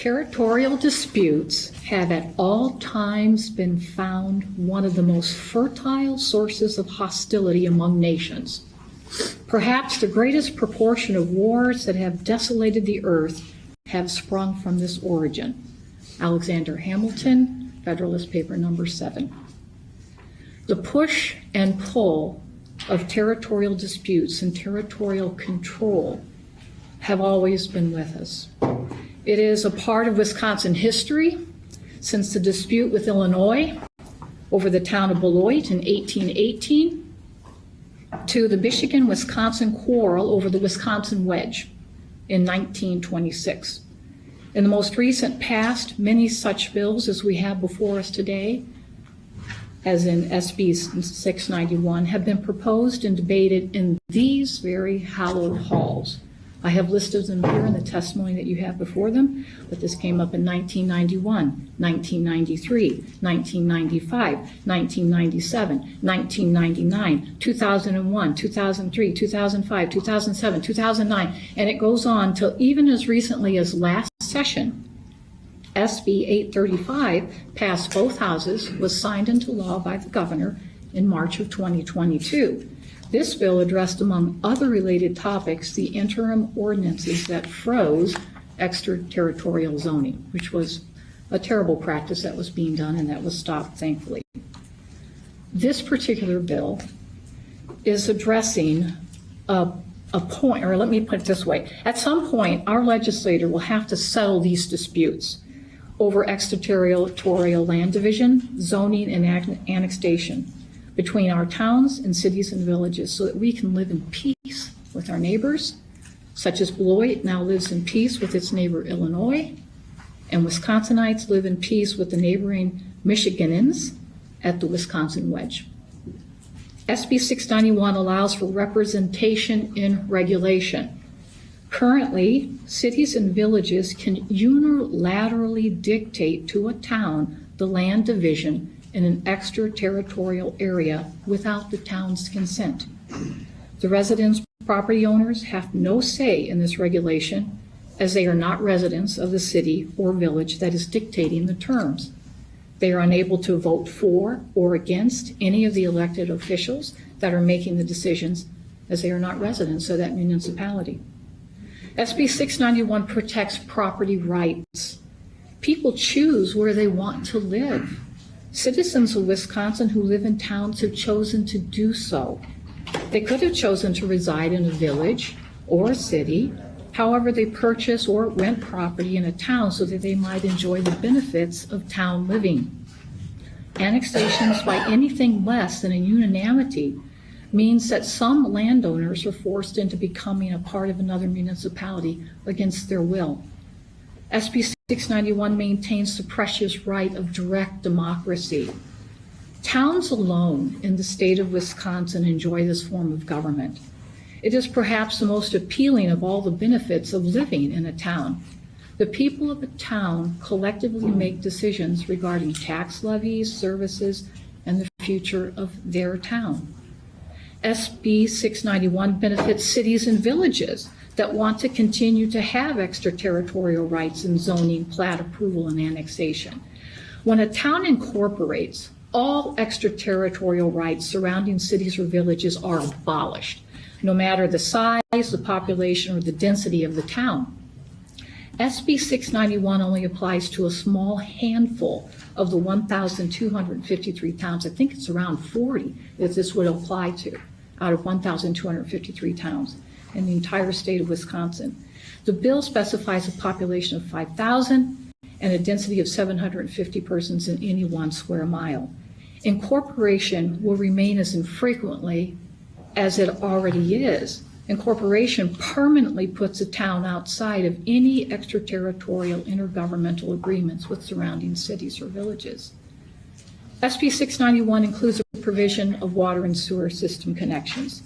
Territorial disputes have at all times been found one of the most fertile sources of hostility among nations. Perhaps the greatest proportion of wars that have desolated the earth have sprung from this origin. Alexander Hamilton, Federalist Paper number 7. The push and pull of territorial disputes and territorial control have always been with us. It is a part of Wisconsin history since the dispute with Illinois over the town of Beloit in 1818 to the Michigan-Wisconsin quarrel over the Wisconsin Wedge in 1926. In the most recent past, many such bills as we have before us today, as in SB 691, have been proposed and debated in these very hallowed halls. I have listed them here in the testimony that you have before them, but this came up in 1991, 1993, 1995, 1997, 1999, 2001, 2003, 2005, 2007, 2009, and it goes on till even as recently as last session. SB 835 passed both houses, was signed into law by the governor in March of 2022. This bill addressed, among other related topics, the interim ordinances that froze extraterritorial zoning, which was a terrible practice that was being done, and that was stopped, thankfully. This particular bill is addressing a point, or let me put it this way. At some point, our legislator will have to settle these disputes over extraterritorial land division, zoning, and annexation between our towns and cities and villages so that we can live in peace with our neighbors, such as Beloit now lives in peace with its neighbor Illinois, and Wisconsinites live in peace with the neighboring Michiganders at the Wisconsin Wedge. SB 691 allows for representation in regulation. Currently, cities and villages can unilaterally dictate to a town the land division in an extraterritorial area without the town's consent. The residents' property owners have no say in this regulation, as they are not residents of the city or village that is dictating the terms. They are unable to vote for or against any of the elected officials that are making the decisions, as they are not residents of that municipality. SB 691 protects property rights. People choose where they want to live. Citizens of Wisconsin who live in towns have chosen to do so. They could have chosen to reside in a village or a city. However, they purchase or rent property in a town so that they might enjoy the benefits of town living. Annexations by anything less than a unanimity means that some landowners are forced into becoming a part of another municipality against their will. SB 691 maintains the precious right of direct democracy. Towns alone in the state of Wisconsin enjoy this form of government. It is perhaps the most appealing of all the benefits of living in a town. The people of a town collectively make decisions regarding tax levies, services, and the future of their town. SB 691 benefits cities and villages that want to continue to have extraterritorial rights in zoning, plat approval, and annexation. When a town incorporates, all extraterritorial rights surrounding cities or villages are abolished, no matter the size, the population, or the density of the town. SB 691 only applies to a small handful of the 1,253 towns. I think it's around 40 that this would apply to, out of 1,253 towns in the entire state of Wisconsin. The bill specifies a population of 5,000 and a density of 750 persons in any 1 square mile. Incorporation will remain as infrequently as it already is. Incorporation permanently puts a town outside of any extraterritorial intergovernmental agreements with surrounding cities or villages. SB 691 includes a provision of water and sewer system connections.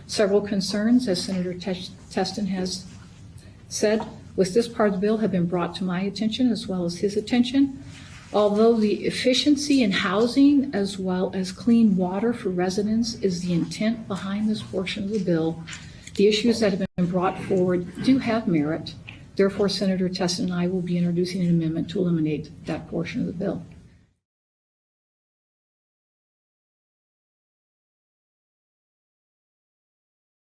Several concerns, as Senator Teston has said, with this part of the bill have been brought to my attention as well as his attention. Although the efficiency in housing as well as clean water for residents is the intent behind this portion of the bill, the issues that have been brought forward do have merit. Therefore, Senator Tessin and I will be introducing an amendment to eliminate that portion of the bill.